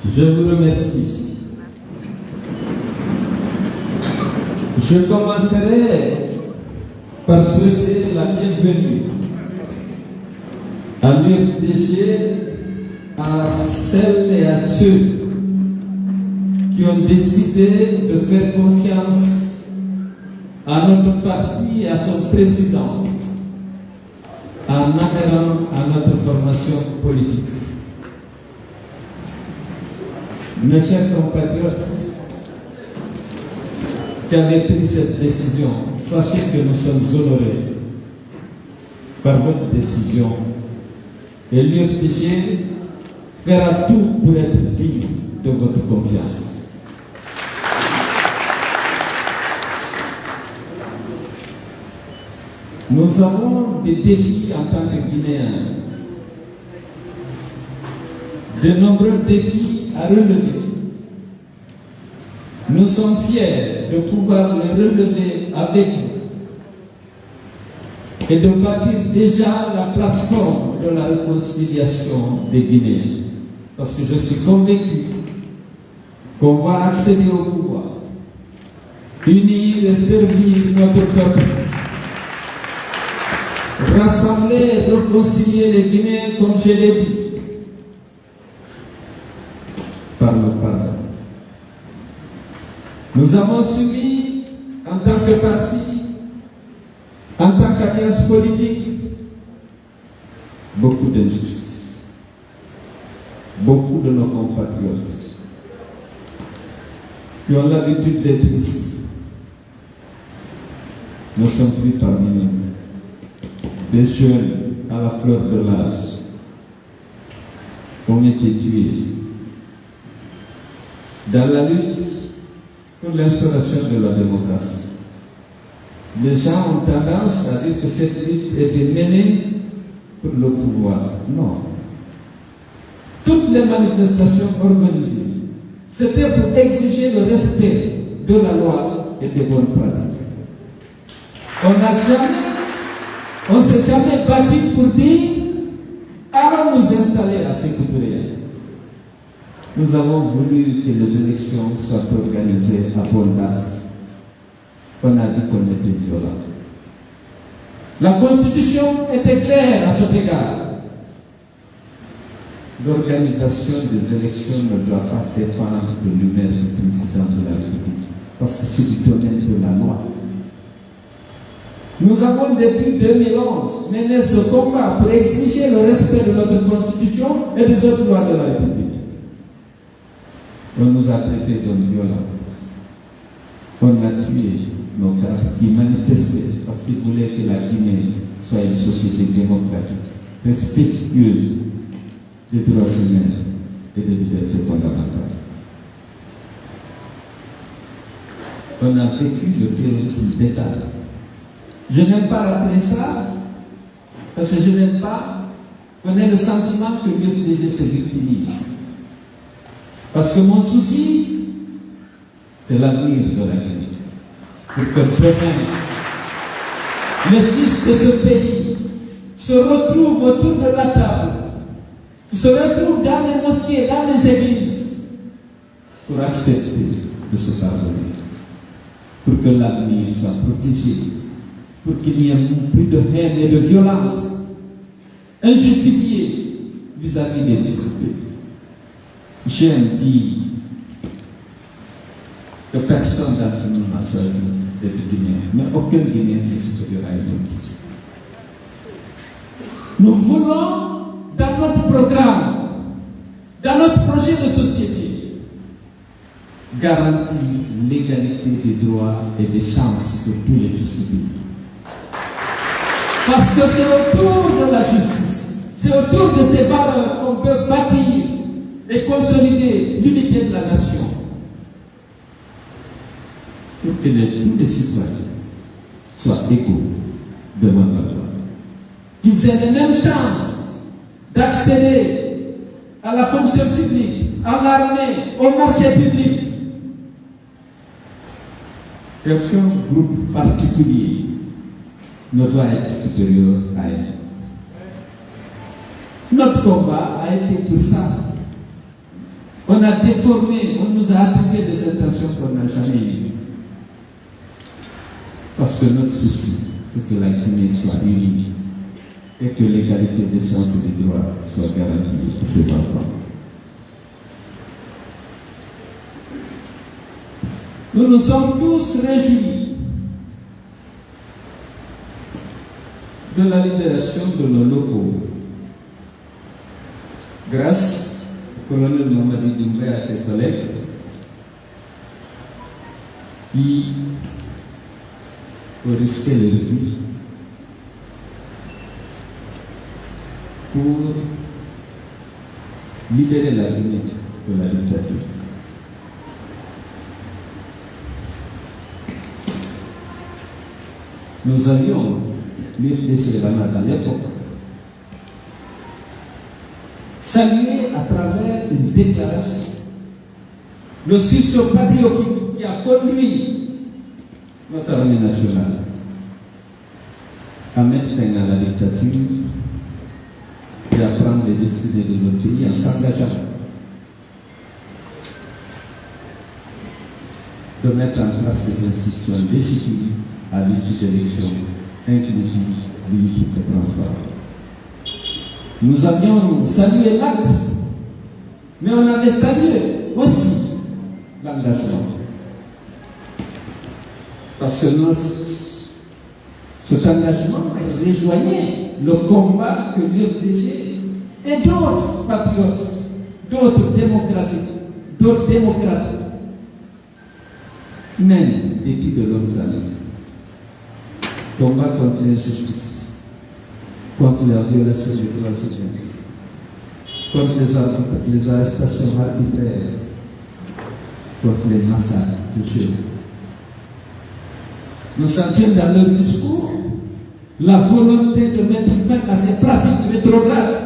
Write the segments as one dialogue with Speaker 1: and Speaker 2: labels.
Speaker 1: Je vous remercie. Je commencerai par souhaiter la bienvenue à l'UFDG, à celles et à ceux qui ont décidé de faire confiance à notre parti et à son président en adhérant à notre formation politique. Mes chers compatriotes qui avez pris cette décision, sachez que nous sommes honorés par votre décision et l'UFDG fera tout pour être digne de votre confiance. Nous avons des défis en tant que Guinéens, de nombreux défis à relever. Nous sommes fiers de pouvoir les relever avec vous et de bâtir déjà la plateforme de la réconciliation des Guinéens. Parce que je suis convaincu qu'on va accéder au pouvoir, unir et servir notre peuple, rassembler et réconcilier les Guinéens, comme je l'ai dit, par le pardon. Nous avons subi, en tant que parti, en tant qu'alliance politique, beaucoup d'injustices. Beaucoup de nos compatriotes qui ont l'habitude d'être ici ne sont plus parmi nous. Des jeunes à la fleur de l'âge ont été tués dans la lutte pour l'instauration de la démocratie. Les gens ont tendance à dire que cette lutte était menée pour le pouvoir. Non. Toutes les manifestations organisées, c'était pour exiger le respect de la loi et des bonnes pratiques. On ne s'est jamais battu pour dire allons nous installer à Sékou-Touré. Nous avons voulu que les élections soient organisées à bonne date. On a dit qu'on était violent. La Constitution était claire à cet égard. L'organisation des élections ne doit pas dépendre de l'humeur du président de la République, parce que c'est du domaine de la loi. Nous avons depuis 2011 mené ce combat pour exiger le respect de notre Constitution et des autres lois de la République. On nous a traités d'hommes violents. On a tué nos gars qui manifestaient parce qu'ils voulaient que la Guinée soit une société démocratique, respectueuse des droits humains et des libertés fondamentales. On a vécu le terrorisme d'État. Je n'aime pas rappeler ça, parce que je n'aime pas qu'on ait le sentiment que l'UFDG se victimise. Parce que mon souci, c'est l'avenir de la Guinée. Pour que demain, les fils de ce pays se retrouvent autour de la table, se retrouvent dans les mosquées, dans les églises, pour accepter de se pardonner, pour que l'avenir soit protégé, pour qu'il n'y ait plus de haine et de violence injustifiée vis-à-vis des fils de pays. J'aime dire que personne d'entre nous n'a choisi d'être Guinéen, mais aucun Guinéen n'est supérieur à une autre. Nous voulons, dans notre programme, dans notre projet de société, garantir l'égalité des droits et des chances de tous les fils de pays. Parce que c'est autour de la justice, c'est autour de ces valeurs qu'on peut bâtir et consolider l'unité de la nation. Pour que tous les citoyens soient égaux devant la loi. Qu'ils aient les mêmes chances d'accéder à la fonction publique, à l'armée, au marché public. Aucun groupe particulier ne doit être supérieur à elle. Notre combat a été pour ça. On a déformé, on nous a attribué des intentions qu'on n'a jamais eues. Parce que notre souci, c'est que la Guinée soit unie et que l'égalité des chances et des droits soit garantie à ses enfants. Nous nous sommes tous réjouis de la libération de nos locaux grâce au colonel Mamadi Doumbé et à ses collègues qui ont risqué leur vie pour libérer la Guinée de la dictature. Nous avions l'UFDG à l'époque salué à travers une déclaration le sursaut patriotique qui a conduit notre armée nationale à mettre fin à la dictature et à prendre les destinées de notre pays en s'engageant de mettre en place des institutions légitimes à l'issue d'élections inclusives, libres et transparentes. Nous avions salué l'acte, mais on avait salué aussi l'engagement. Parce que cet engagement rejoignait le combat que l'UFDG et d'autres patriotes, d'autres démocrates mènent depuis de longues années. Combat contre l'injustice, contre la violation des droits humains, contre les arrestations arbitraires, contre les massacres de jeunes. Nous sentions dans leur discours la volonté de mettre fin à ces pratiques rétrogrades.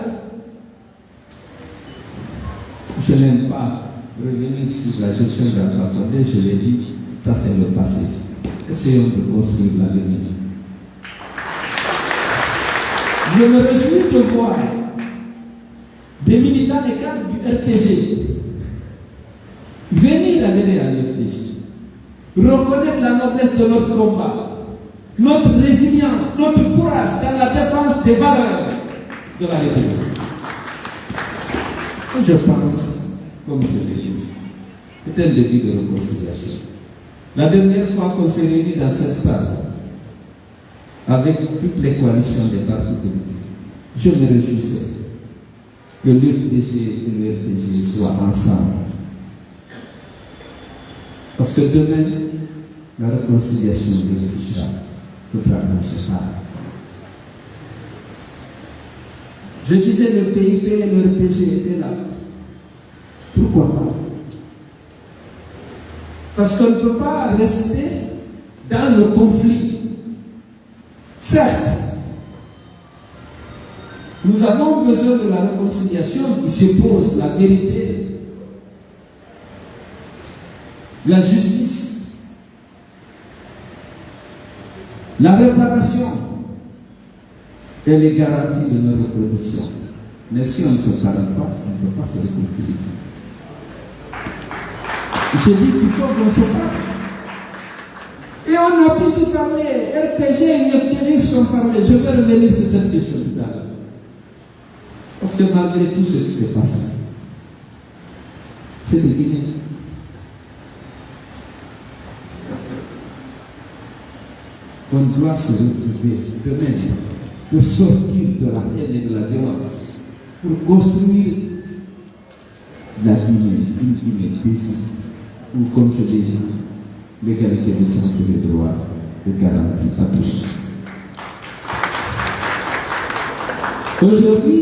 Speaker 1: Je n'aime pas revenir sur la gestion de la fraternité, je l'ai dit, ça c'est le passé. Essayons de construire l'avenir. Je me réjouis de voir des militants et cadres du RPG venir adhérer à l'UFDG, reconnaître la noblesse de notre combat, notre résilience, notre courage dans la défense des valeurs de la République. Je pense, comme je l'ai dit, c'est un début de réconciliation. La dernière fois qu'on s'est réunis dans cette salle, avec toutes les coalitions des partis politiques, je me réjouissais que l'UFDG et le RPG soient ensemble. Parce que demain, la réconciliation existera. Il faudra en se parler. Je disais le PIP et le RPG étaient là. Pourquoi pas? Parce qu'on ne peut pas rester dans le conflit. Certes, nous avons besoin de la réconciliation qui suppose la vérité, la justice, la réparation et les garanties de nos reproductions. Mais si on ne se parle pas, on ne peut pas se réconcilier. Je dis qu'il faut qu'on se parle. Et on a pu se parler. RPG et UFDG se sont parlé. Je vais revenir sur cette question tout à l'heure. Parce que malgré tout ce qui s'est passé, c'est le Guinée. On doit se retrouver demain pour sortir de la haine et de la violence, pour construire la Guinée, une Guinée paisible, où, comme je l'ai dit, l'égalité des chances et des droits est garantie à tous. Aujourd'hui,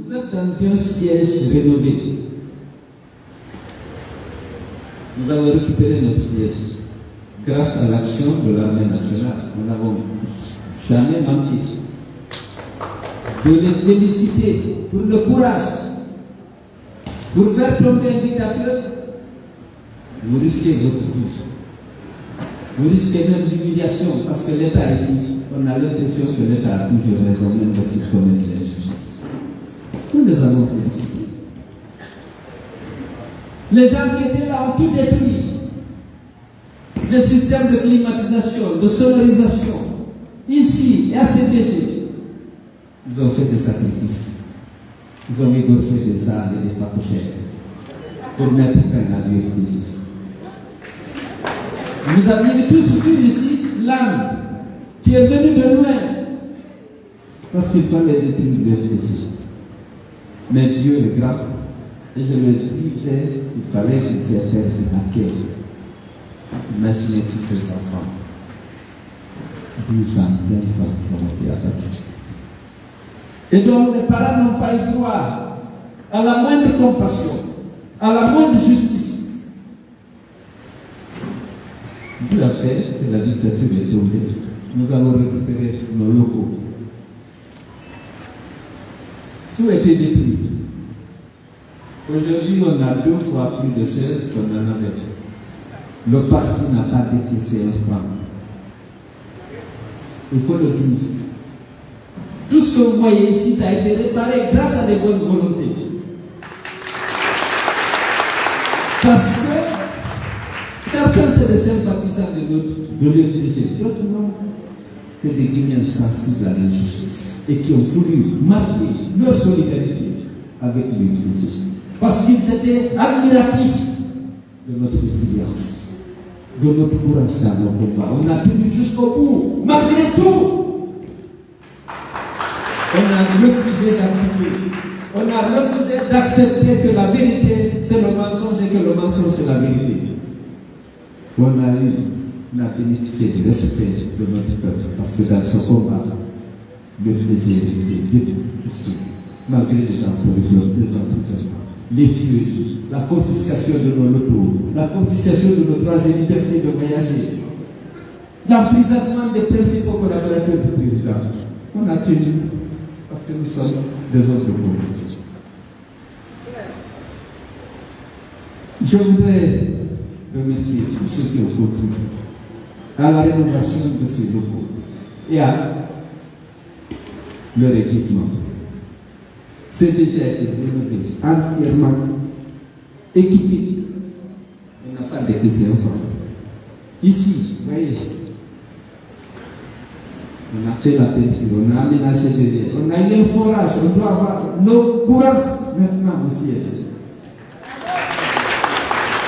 Speaker 1: vous êtes dans un siège rénové. Nous avons récupéré notre siège grâce à l'action de l'armée nationale. Nous n'avons jamais manqué de les féliciter pour le courage. Pour faire tomber un dictateur, vous risquez votre vie. Vous risquez même l'humiliation parce que l'État ici, on a l'impression que l'État a toujours raison, même parce qu'il commet de l'injustice. Nous les avons félicités. Les gens qui étaient là ont tout détruit. Les systèmes de climatisation, de sonorisation, ici et à CDG, ils ont fait des sacrifices. Ils ont négocié des salles et des papouchères pour mettre fin à l'UFDG. Vous aviez tous vu ici l'âme qui est venue de loin parce qu'il fallait détruire l'UFDG. Mais Dieu est grand. Et je le disais, il fallait qu'ils aient fait un accueil. Imaginez tous ces enfants. 12 ans, 15 ans qui ont été abattus. Et donc les parents n'ont pas eu droit à la moindre compassion, à la moindre justice. Dieu a fait que la dictature est tombée. Nous allons récupérer nos locaux. Tout a été détruit. Aujourd'hui, on a 2 fois plus de chaises qu'on en avait. Le parti n'a pas décaissé un franc. Il faut le dire. Tout ce que vous voyez ici, ça a été réparé grâce à des bonnes volontés. Parce que certains, c'est des sympathisants de l'UFDG, d'autres non. C'est des Guinéens sensibles à l'injustice et qui ont voulu marquer leur solidarité avec l'UFDG. Parce qu'ils étaient admiratifs de notre résilience, de notre courage dans nos combats. On a tenu jusqu'au bout, malgré tout. On a refusé d'appliquer. On a refusé d'accepter que la vérité, c'est le mensonge et que le mensonge, c'est la vérité. On a bénéficié du respect de notre peuple. Parce que dans ce combat, l'UFDG est resté debout, jusqu'au malgré les emprisonnements. Les tueries, la confiscation de nos locaux, la confiscation de nos droits et libertés de voyager, l'emprisonnement des principaux collaborateurs du président. On a tenu parce que nous sommes des hommes de conviction. Je voudrais remercier tous ceux qui ont contribué à la rénovation de ces locaux et à leur équipement. C'est déjà été rénové, entièrement équipé. On n'a pas décaissé encore. Ici, vous voyez, on a fait la peinture, on a aménagé derrière, on a eu un forage, on doit avoir l'eau courante maintenant au siège.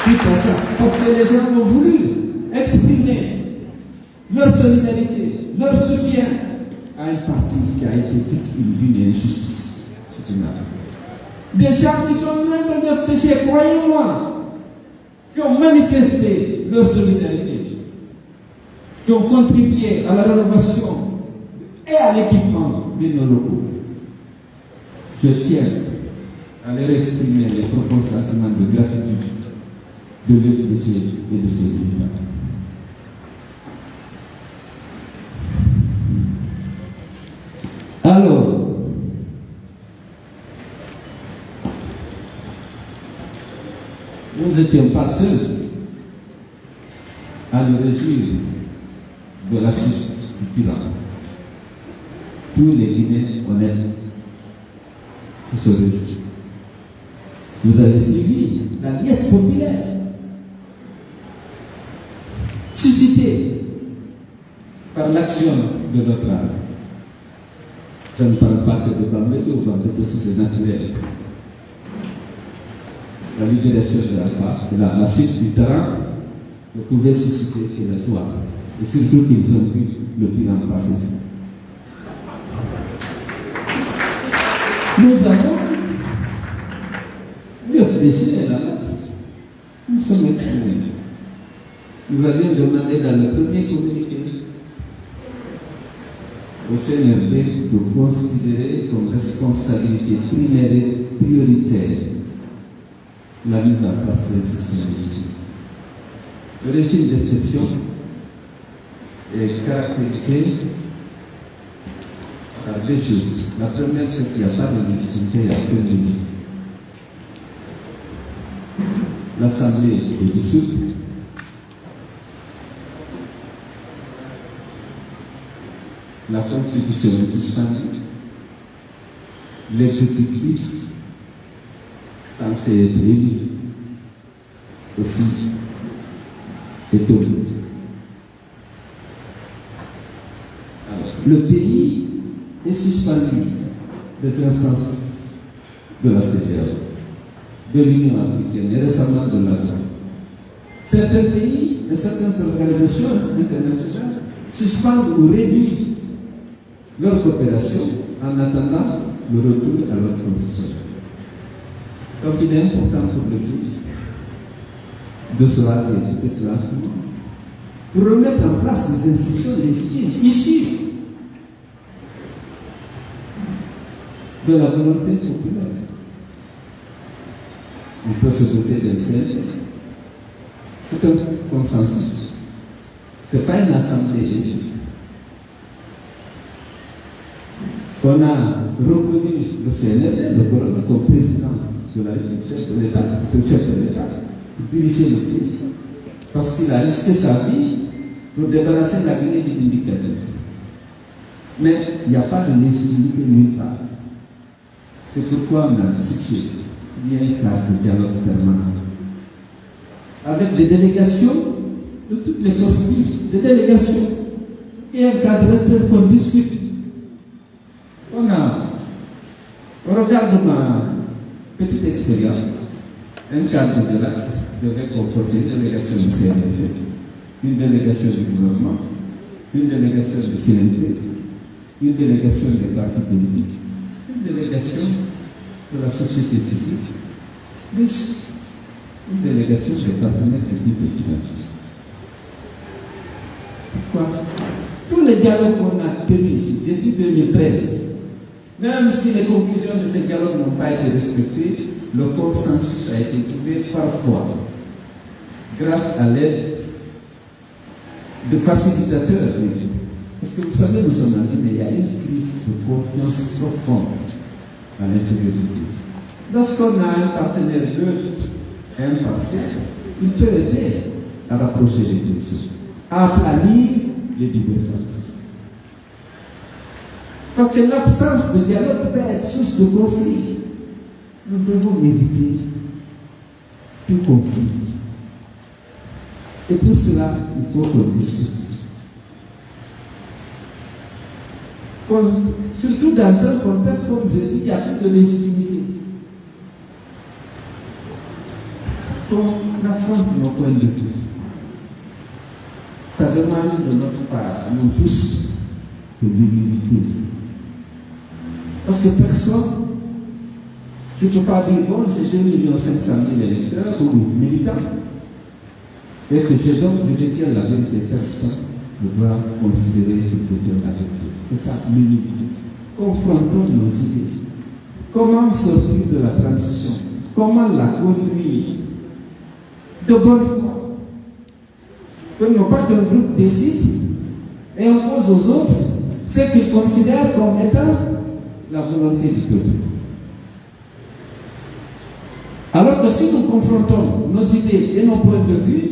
Speaker 1: Suite à ça, parce que les gens ont voulu exprimer leur solidarité, leur soutien à un parti qui a été victime d'une injustice. Des gens qui sont loin de l'UFDG, croyez-moi, qui ont manifesté leur solidarité, qui ont contribué à la rénovation et à l'équipement de nos locaux. Je tiens à leur exprimer les profonds sentiments de gratitude de l'UFDG et de ses militants. Alors, nous n'étions pas seuls à nous réjouir de la chute du tyran. Tous les Guinéens honnêtes qui se réjouissent. Vous avez suivi la liesse populaire suscitée par l'action de notre art. Je ne parle pas que de Bambeto, Bambeto c'est naturel. La libération de la chute du terrain ne pouvait susciter que la joie. Et surtout qu'ils ont vu le tyran passer. Nous avons l'UFDG et la note. Nous sommes exprimés. Nous avions demandé dans le premier communiqué au CNRD de considérer comme responsabilité primaire et prioritaire la mise en place d'un système législatif. Le régime d'exception est caractérisé par 2 choses. La première, c'est qu'il n'y a pas de légitimité à aucun niveau. L'Assemblée est dissoute. La Constitution est suspendue. L'exécutif censé être élu aussi étonné. Le pays est suspendu des instances de la CEDEAO, de l'Union africaine et récemment de l'ADA. Certains pays et certaines organisations internationales suspendent ou réduisent leur coopération en attendant le retour à leur constitution. Donc il est important pour le pays de se rappeler pour remettre en place des institutions légitimes issues de la volonté populaire. On peut se doter d'un CNT. C'est un consensus. Ce n'est pas une assemblée élue. On a reconnu le CNRD, le gouvernement, comme président de la République, chef de l'État, pour diriger le pays. Parce qu'il a risqué sa vie pour débarrasser la Guinée d'une dictature. Mais il n'y a pas de légitimité nulle part. C'est pourquoi on a situé il y a un cadre de dialogue permanent avec des délégations de toutes les forces vives, des délégations et un cadre restreint qu'on discute. Au regard de ma petite expérience, un cadre de l'axe devait comporter une délégation du CNRD, une délégation du gouvernement, une délégation du CNP, une délégation des partis politiques, une délégation de la société civile, plus une délégation des partenaires techniques et financiers. Pourquoi? Tous les dialogues qu'on a tenus ici depuis 2013, même si les conclusions de ces dialogues n'ont pas été respectées, le consensus a été trouvé parfois grâce à l'aide de facilitateurs. Parce que vous savez, nous sommes en Guinée, mais il y a une crise de confiance profonde à l'intérieur du pays. Lorsqu'on a un partenaire neutre et impartial, il peut aider à rapprocher les questions, à aplanir les divergences. Parce que l'absence de dialogue peut être source de conflit. Nous devons éviter tout conflit. Et pour cela, il faut qu'on discute. Surtout dans un contexte comme je dis, il n'y a plus de légitimité. On affronte nos points de vue. Ça demande de notre part, nous tous, de l'humilité. Parce que personne, je ne peux pas dire, bon, j'ai 2 500 000 électeurs ou militants, et que je détiens la vérité, personne ne doit considérer que je détiens la vérité. C'est ça, l'humilité. Confrontons nos idées. Comment sortir de la transition? Comment la conduire de bonne foi? Que non pas qu'un groupe décide et impose aux autres ce qu'ils considèrent comme étant la volonté du peuple. Alors que si nous confrontons nos idées et nos points de vue,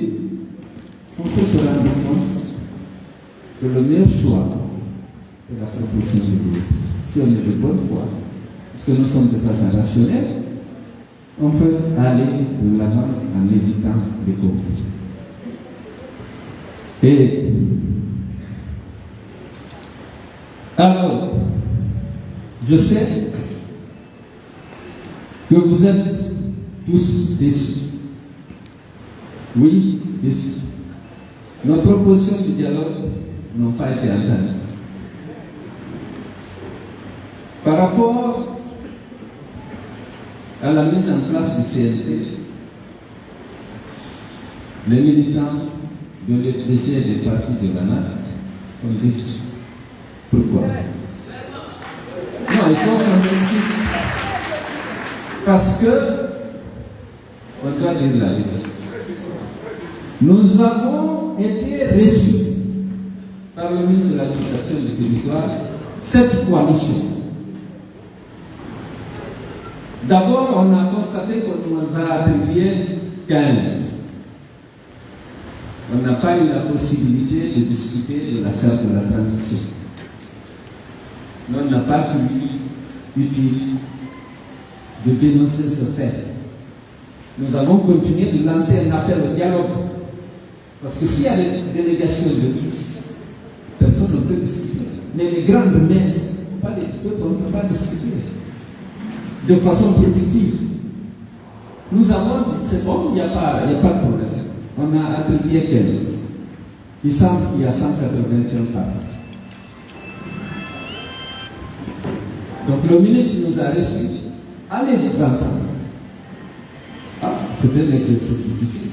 Speaker 1: on peut se rendre compte que le meilleur choix, c'est la proposition de Dieu. Si on est de bonne foi, parce que nous sommes des agents rationnels, on peut aller de l'avant en évitant les conflits. Et alors, je sais que vous êtes tous déçus. Oui, déçus. Nos propositions de dialogue n'ont pas été entendues. Par rapport à la mise en place du CNT, les militants de l'FDG et des partis de la NAD ont déçu. Pourquoi? Non, il faut qu'on explique. Parce que, on doit dire la vérité. Nous avons été reçus par le ministre de l'Administration du territoire, cette coalition. D'abord, on a constaté qu'on nous a attribué 15. On n'a pas eu la possibilité de discuter de la charte de la transition. On n'a pas cru utile de dénoncer ce fait. Nous avons continué de lancer un appel au dialogue. Parce que s'il y a des délégations de 10, personne ne peut discuter. Mais les grandes messes, pas les peuples, on ne peut pas discuter de façon productive. Nous avons dit, c'est bon, il n'y a pas de problème. On a attribué 15. Il semble qu'il y a 181 parties. Donc le ministre nous a reçus. Allez vous entendre. Ah, c'était un exercice difficile.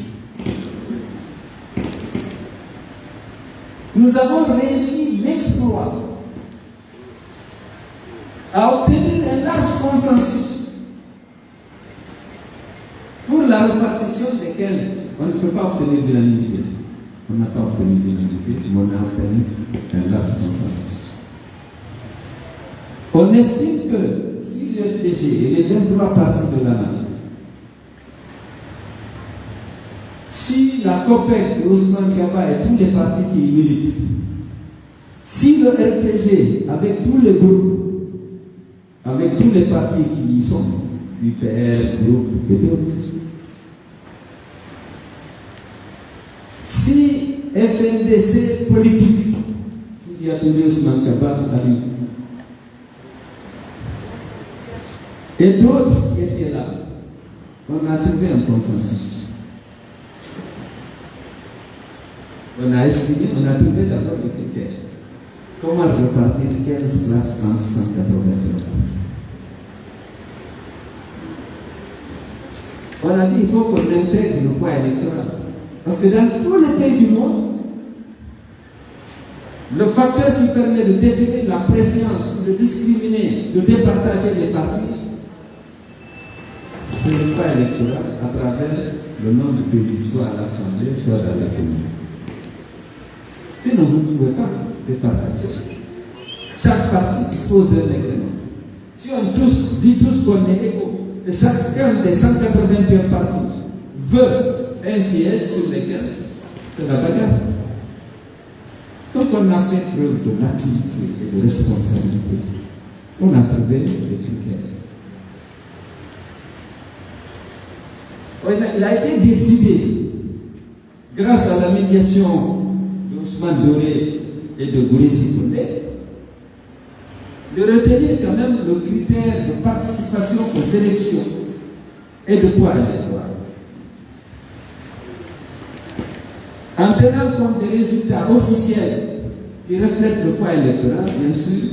Speaker 1: Nous avons réussi l'exploit à obtenir un large consensus pour la répartition des 15. On ne peut pas obtenir de l'unanimité. On n'a pas obtenu de l'unanimité, mais on a obtenu un large consensus. On estime que si le FDG et les 23 partis de la nation, si la COPEC, Ousmane Kaba et tous les partis qui y militent, si le RPG, avec tous les groupes, avec tous les partis qui y sont, UPR, groupe et d'autres, si FNDC politique, s'il y a tous les Ousmane Kaba, et d'autres qui étaient là, on a trouvé un consensus. On a estimé, on a trouvé d'abord le critère. Comment repartir 15 places entre 180 places? On a dit qu'il faut qu'on intègre le poids électoral. Parce que dans tous les pays du monde, le facteur qui permet de définir la préséance, de discriminer, de départager les partis, c'est le poids électoral à travers le nombre de pays, soit à l'Assemblée, soit dans la commune. Sinon, vous ne pouvez pas départager. Chaque parti dispose d'un agrément. Si on dit tous qu'on est égaux, et chacun des 181 partis veut un siège sur les 15, c'est la bagarre. Donc on a fait preuve de maturité et de responsabilité. On a trouvé les critères. Il a été décidé, grâce à la médiation d'Ousmane Doré et de Gouressi Koundé, de retenir quand même le critère de participation aux élections et de poids électoral. En tenant compte des résultats officiels qui reflètent le poids électoral, bien sûr,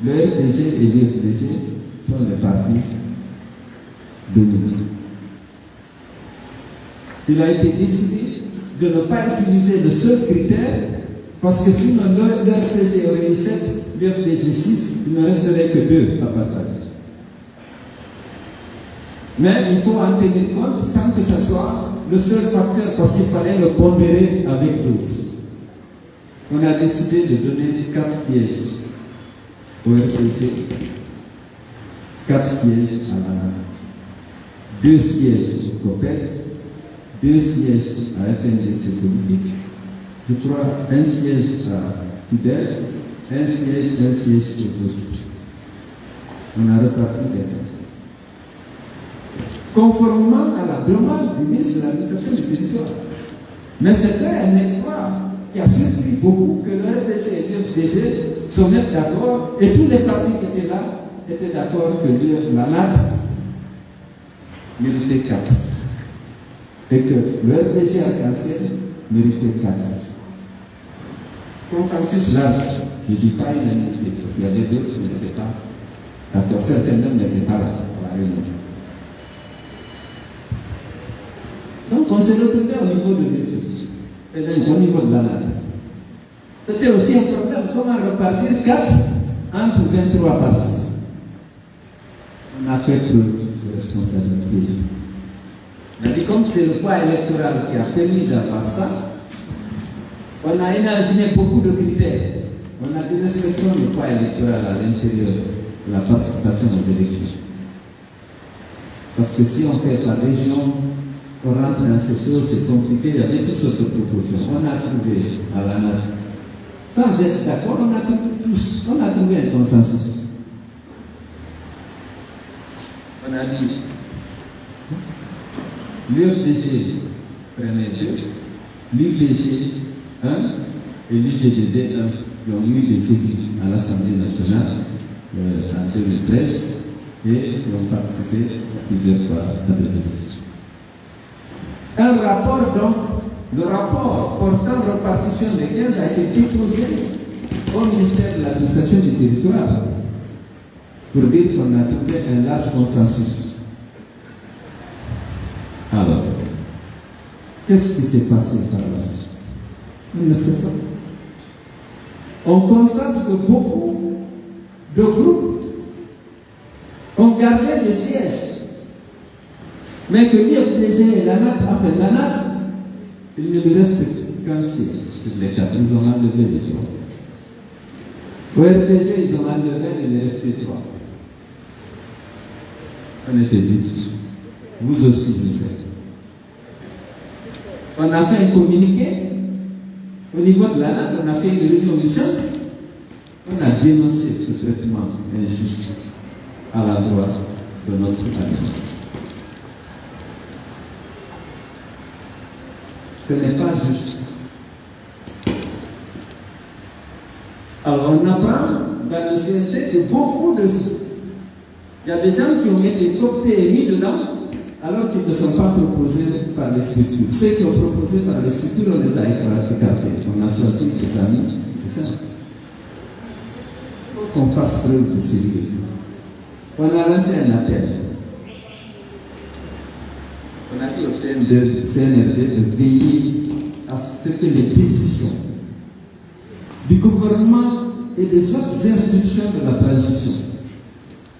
Speaker 1: le RPG et l'UFDG sont les partis dominants. Il a été décidé de ne pas utiliser le seul critère, parce que sinon le RPG aurait eu 7, l'UFDG 6, il ne resterait que 2 à partager. Mais il faut en tenir compte sans que ce soit le seul facteur, parce qu'il fallait le pondérer avec d'autres. On a décidé de donner 4 sièges au RPG, 4 sièges à la 2 sièges au COPEC, 2 sièges à FNDC politique, je crois un siège à Fidel, un siège aux autres. On a reparti les 4. Conformément à la demande du ministre de l'administration du territoire. Mais c'était un exploit qui a surpris beaucoup que le RPG et l'UFDG se mettent d'accord, et tous les partis qui étaient là étaient d'accord que la NAT méritait 4. Et que le RPG arc-en-ciel méritait 4. Consensus large, je ne dis pas unanimité, parce qu'il y avait d'autres qui n'étaient pas d'accord. Certains même n'étaient pas là à la réunion. Donc on s'est retrouvé au niveau de l'UFDG, et là, au niveau de la NAT. C'était aussi un problème, comment repartir 4 entre 23 partis. On a fait preuve de responsabilité. On a dit comme c'est le poids électoral qui a permis d'avoir ça, on a imaginé beaucoup de critères. On a dit respectons le poids électoral à l'intérieur de la participation aux élections. Parce que si on fait par région, on rentre dans ces choses, c'est compliqué, il y avait toutes sortes de propositions. On a trouvé à la NAT, sans être d'accord, on a trouvé un consensus. On a dit l'UFDG prenait 2, l'UPG 1 et l'UGGD 1 qui ont eu des saisies à l'Assemblée nationale en 2013 et qui ont participé plusieurs fois à des élections. Un rapport donc, le rapport portant répartition des 15 a été déposé au ministère de l'administration du territoire pour dire qu'on a trouvé un large consensus. Alors, qu'est-ce qui s'est passé par la suite? On ne sait pas. On constate que beaucoup de groupes ont gardé les sièges, mais que l'IFDG et l'ANAT, enfin l'ANAT, il ne lui reste qu'un siège sur les 4. Ils ont enlevé les 3. Au RPG, ils ont enlevé, il est resté 3. On était 10. Vous aussi, vous savez. On a fait un communiqué au niveau de l'ANAT, on a fait une réunion urgente, on a dénoncé ce traitement injuste à l'endroit de notre alliance. Ce n'est pas juste. Alors on apprend dans le CNT que beaucoup de... Il y a des gens qui ont été cooptés et mis dedans alors qu'ils ne sont pas proposés par les structures. Ceux qui ont proposé par les structures, on les a écartés. On a choisi des amis. Il faut qu'on fasse preuve de sérieux. On a lancé un appel. On a dit au CNRD de veiller à ce que les décisions du gouvernement et des autres institutions de la transition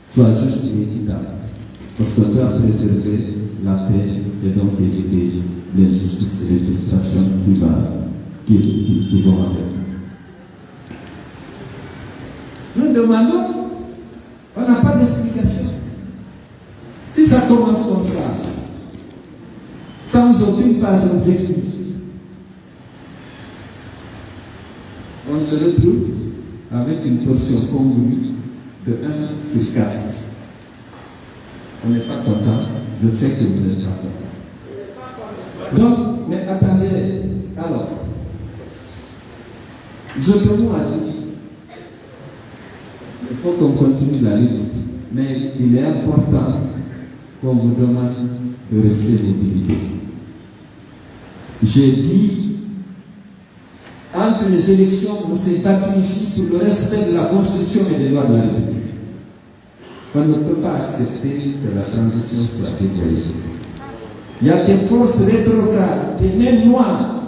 Speaker 1: soient justes et équitables. Parce qu'on doit préserver la paix et donc éviter l'injustice et les frustrations qui vont avec. Nous demandons, on n'a pas d'explication. Si ça commence comme ça, sans aucune base objective, on se retrouve avec une portion congrue de 1 sur 4. On n'est pas content, je sais que vous n'êtes pas content. Donc, mais attendez, alors, Zotomo a dit, il faut qu'on continue la lutte, mais il est important qu'on vous demande de rester mobilisé. J'ai dit, entre les élections, on s'est battu ici pour le respect de la Constitution et des lois de la République. On ne peut pas accepter que la transition soit déployée. Il y a des forces rétrogrades, des mêmes noirs,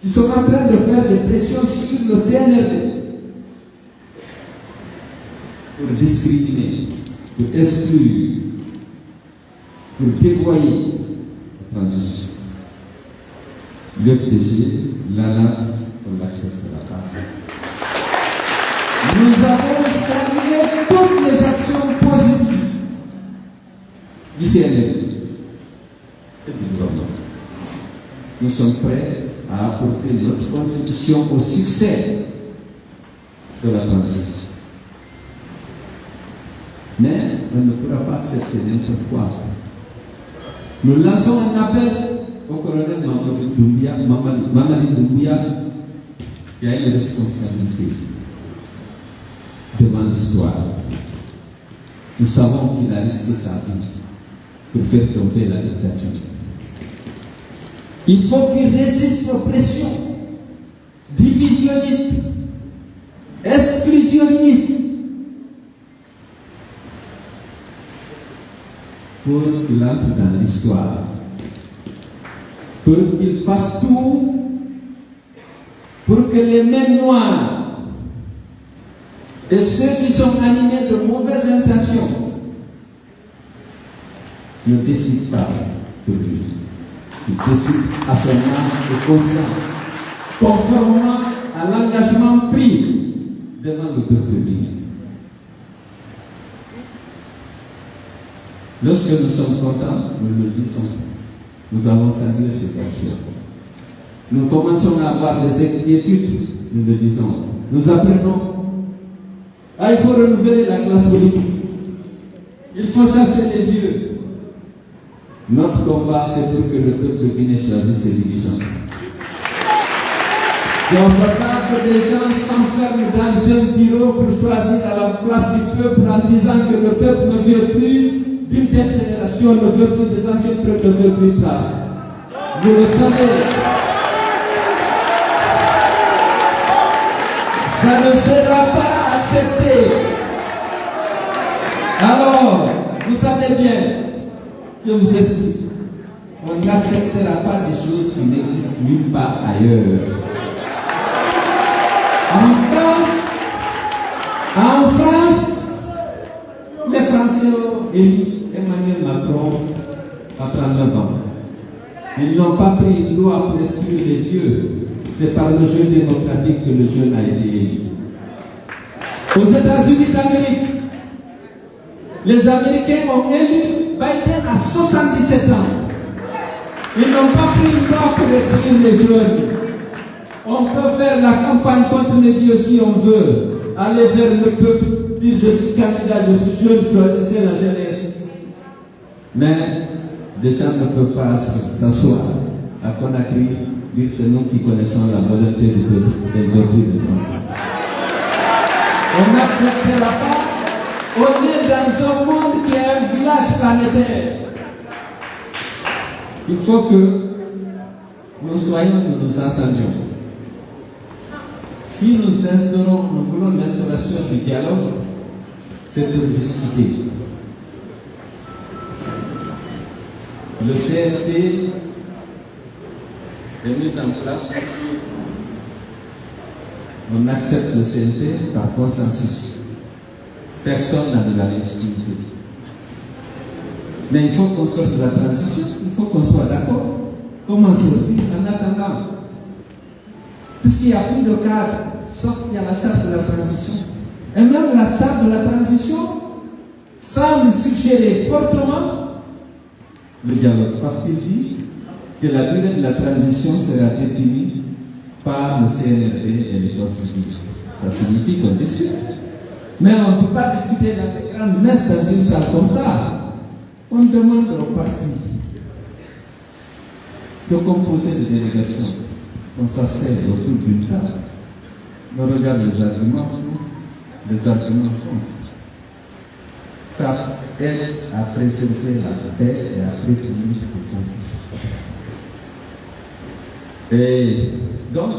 Speaker 1: qui sont en train de faire des pressions sur le CNRD pour discriminer, pour exclure, pour dévoyer la transition. L'FDG, l'ANAT, on l'accepte de la part. Nous avons salué toutes les actions positives du CNRD et du gouvernement. Nous sommes prêts à apporter notre contribution au succès de la transition. Mais on ne pourra pas accepter n'importe quoi. Nous lançons un appel au colonel Mamadi Doumbouya, qui a une responsabilité devant l'histoire. Nous savons qu'il a risqué sa vie pour faire tomber la dictature. Il faut qu'il résiste aux pressions divisionnistes, exclusionnistes, pour qu'il entre dans l'histoire, pour qu'il fasse tout pour que les mains noires et ceux qui sont animés de mauvaises intentions ne décident pas de lui. Ils décident à son âme et conscience, conformément à l'engagement pris devant le peuple béni. Lorsque nous sommes contents, nous le disons. Nous avons salué ces actions. Nous commençons à avoir des inquiétudes, nous le disons. Nous apprenons. Il faut renouveler la classe politique. Il faut chercher les vieux. Notre combat, c'est pour que le peuple de Guinée choisisse ses dirigeants. Il ne faut pas que les gens s'enferment dans un bureau pour choisir à la place du peuple en disant que le peuple ne veut plus d'une telle génération, ne veut plus des anciens peuples, ne veut plus tard. Vous le savez. Ça ne sera pas accepté. Alors, vous savez bien, je vous explique. On n'acceptera pas des choses qui n'existent nulle part ailleurs. En France, les Français ont élu Emmanuel Macron à 39 ans. Ils n'ont pas pris une loi pour exclure les vieux. C'est par le jeu démocratique que le jeune a été élu. Aux États-Unis d'Amérique, les Américains ont élu Biden à 77 ans. Ils n'ont pas pris une loi pour exclure les jeunes. On peut faire la campagne contre les vieux si on veut. Aller vers le peuple, dire je suis candidat, je suis jeune, choisissez la jeunesse. Mais les gens ne peuvent pas s'asseoir à Conakry, dire c'est nous qui connaissons la volonté du peuple et le peuple de France. On n'acceptera pas. On est dans un monde qui est un village planétaire. Il faut que nous soyons, nous nous entendions. Si nous voulons l'instauration du dialogue, c'est pour discuter. Le CRT est mis en place. On accepte le CRT par consensus. Personne n'a de la légitimité. Mais il faut qu'on sorte de la transition. Il faut qu'on soit d'accord. Comment sortir en attendant? Puisqu'il n'y a plus de cadre, sauf qu'il y a la charte de la transition. Et même la charte de la transition semble suggérer fortement le dialogue. Parce qu'il dit que la durée de la transition sera définie par le CNRD et les forces publiques. Ça signifie qu'on discute. Mais on ne peut pas discuter dans les grandes messes dans une salle comme ça. On demande aux partis de composer des délégations. On s'assied autour d'une table. On regarde les arguments contre. Ça aide à préserver la paix et à prévenir le conflit. Et donc,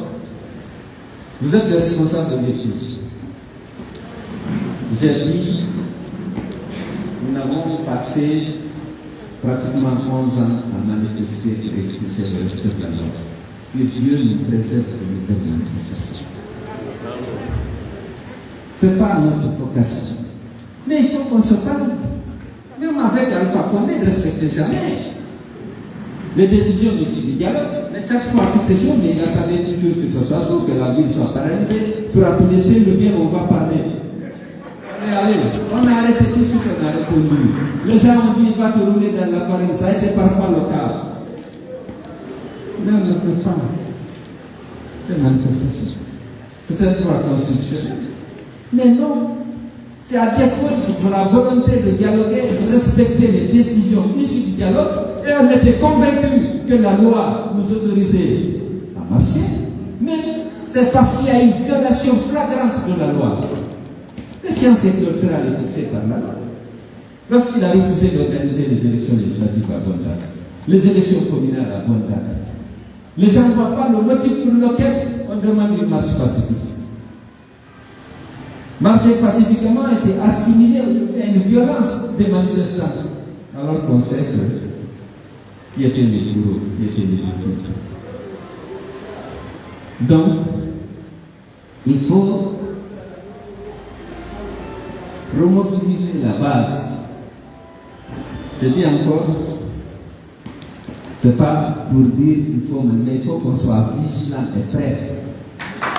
Speaker 1: vous êtes les responsables de l'église. J'ai dit, nous avons passé pratiquement 11 ans à manifester et exiger le respect de la loi. Que Dieu nous préserve de notre manifestation. Ce n'est pas notre vocation. Mais il faut qu'on se parle. Même avec Alpha Condé, ne respectez jamais les décisions du dialogue. Mais chaque fois que c'est chaud, il attendait toujours que ce soit chaud, que la ville soit paralysée, pour appeler si le bien, on va parler. Allez, on a arrêté tout ce qu'on a répondu. Les gens ont dit, il va te rouler dans la farine. Ça a été parfois le cas. Mais on ne fait pas de manifestation. C'est un droit constitutionnel. Mais non, c'est à défaut de la volonté de dialoguer, de respecter les décisions issues du dialogue, et on était convaincus que la loi nous autorisait à marcher. Mais c'est parce qu'il y a une violation flagrante de la loi. L'échéance électorale est fixée par la loi. Lorsqu'il a refusé d'organiser les élections législatives à bonne date, les élections communales à bonne date, les gens ne voient pas le motif pour lequel on demande une marche pacifique. Marcher pacifiquement a été assimilé à une violence des manifestants, alors qu'on sait qui étaient les bourreaux, qui étaient les victimes. Donc, il faut remobiliser la base. Je dis encore, ce n'est pas pour dire qu'il faut mener, il faut qu'on soit vigilant et prêt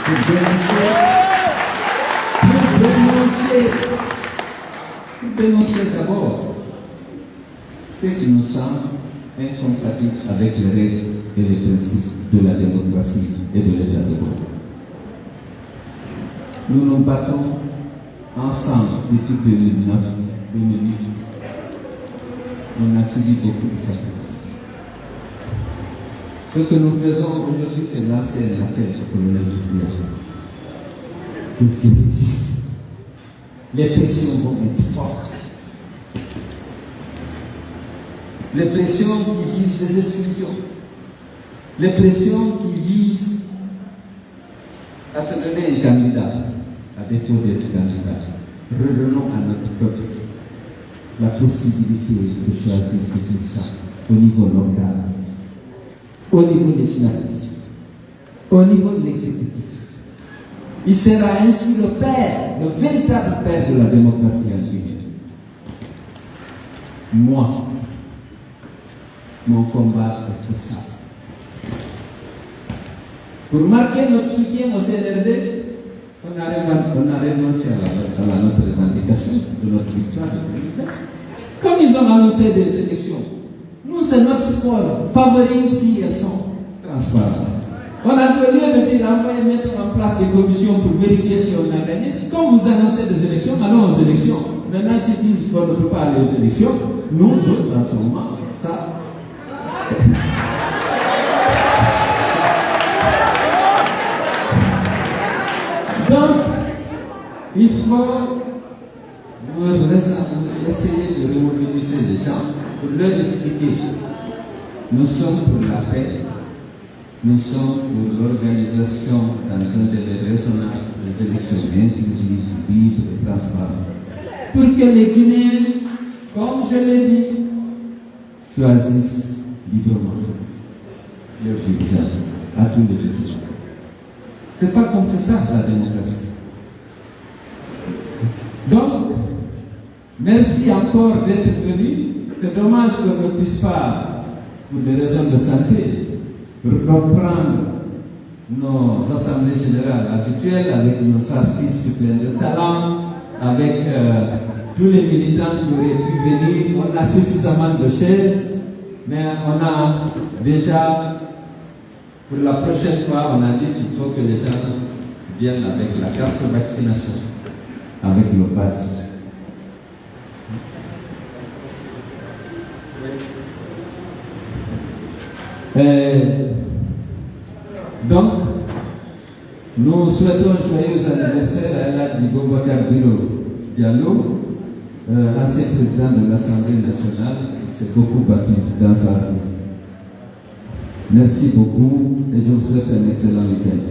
Speaker 1: pour dénoncer d'abord ce qui nous semble incompatible avec les règles et les principes de la démocratie et de l'état de droit. Nous nous battons ensemble depuis 2009, 2008. On a subi beaucoup de sacrifices. Ce que nous faisons aujourd'hui, c'est lancer un appel au colonel Dupont pour qu'il existe. Les pressions vont être fortes. Les pressions qui visent les exclusions. Les pressions qui visent à se donner un candidat, à défaut d'être candidat. Redonnons à notre peuple la possibilité de choisir ce qu'il cherche au niveau local, au niveau législatif, au niveau de l'exécutif. Il sera ainsi le père, le véritable père de la démocratie en Guinée. Moi, mon combat est pour ça. Pour marquer notre soutien au CNRD, on a renoncé à notre revendication de notre victoire. Comme ils ont annoncé des élections, nous, c'est notre sport favori si elles sont transparentes. On a dit, au lieu de dire, envoyez mettre en place des commissions pour vérifier si on a gagné. Comme vous annoncez des élections, allons aux élections. Maintenant, s'ils disent qu'on ne peut pas aller aux élections, nous autres, en ce moment, ça. Donc, il faut essayer de remobiliser les gens pour leur expliquer. Nous sommes pour la paix, nous sommes pour l'organisation dans un délai raisonnable des élections inclusives, libres et transparentes. Pour que les Guinéens, comme je l'ai dit, choisissent librement leur dirigeants à tous les échelons. C'est pas comme ça la démocratie. Donc, merci encore d'être venu. C'est dommage qu'on ne puisse pas, pour des raisons de santé, reprendre nos assemblées générales habituelles avec nos artistes pleins de talent, avec tous les militants qui auraient pu venir. On a suffisamment de chaises, mais on a déjà, pour la prochaine fois, on a dit qu'il faut que les gens viennent avec la carte de vaccination, avec le pass. Donc, nous souhaitons un joyeux anniversaire à Elhadji Boubacar Bilo Diallo, ancien président de l'Assemblée nationale, qui s'est beaucoup battu dans sa vie. Merci beaucoup et je vous souhaite un excellent week-end.